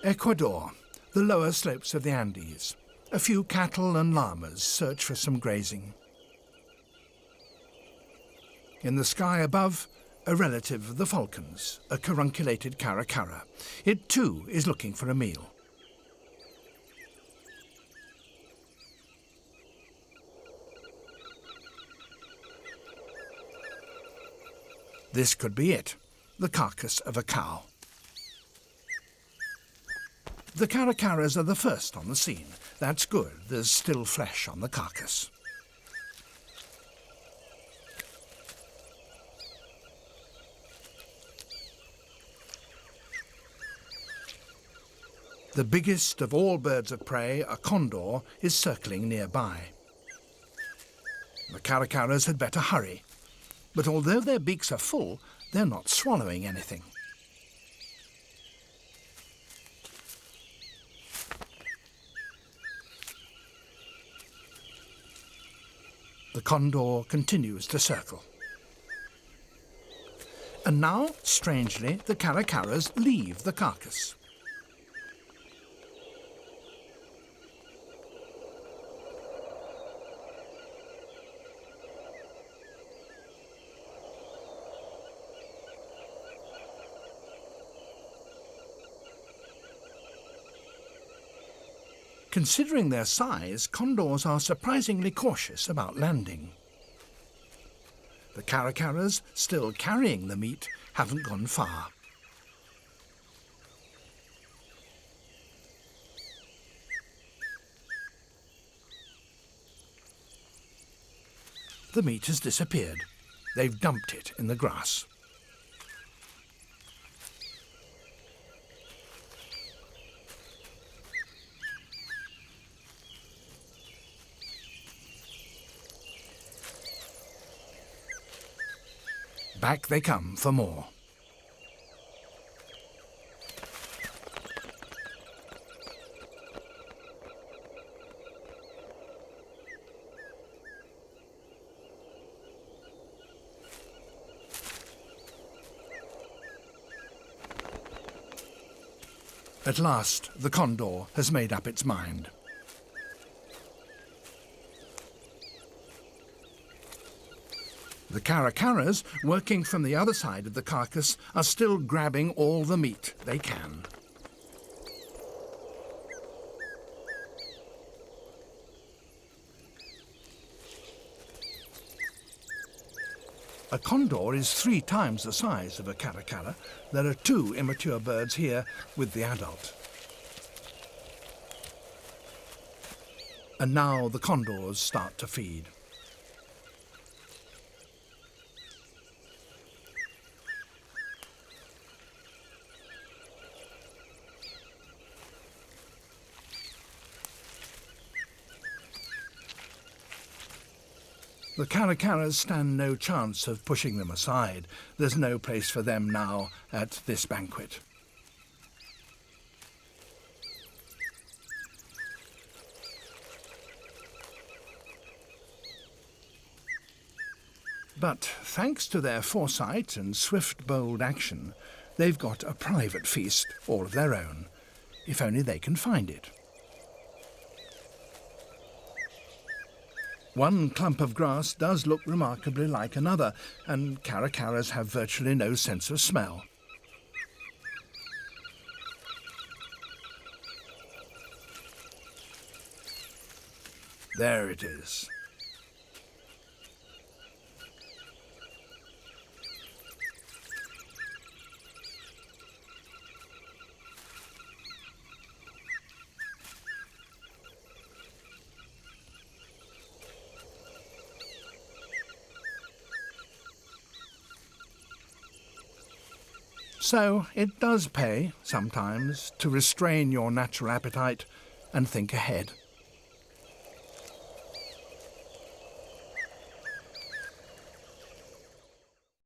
Ecuador, the lower slopes of the Andes. A few cattle and llamas search for some grazing. In the sky above, a relative of the falcons, a carunculated caracara. It too is looking for a meal. This could be it, the carcass of a cow. The caracaras are the first on the scene. That's good, there's still flesh on the carcass. The biggest of all birds of prey, a condor, is circling nearby. The caracaras had better hurry, but although their beaks are full, they're not swallowing anything. The condor continues to circle. And now, strangely, the caracaras leave the carcass. Considering their size, condors are surprisingly cautious about landing. The caracaras, still carrying the meat, haven't gone far. The meat has disappeared. They've dumped it in the grass. Back they come for more. At last, the condor has made up its mind. The caracaras, working from the other side of the carcass, are still grabbing all the meat they can. A condor is 3 times the size of a caracara. There are 2 immature birds here with the adult. And now the condors start to feed. The caracaras stand no chance of pushing them aside. There's no place for them now at this banquet. But thanks to their foresight and swift, bold action, they've got a private feast all of their own, if only they can find it. One clump of grass does look remarkably like another, and caracaras have virtually no sense of smell. There it is. So it does pay, sometimes, to restrain your natural appetite and think ahead.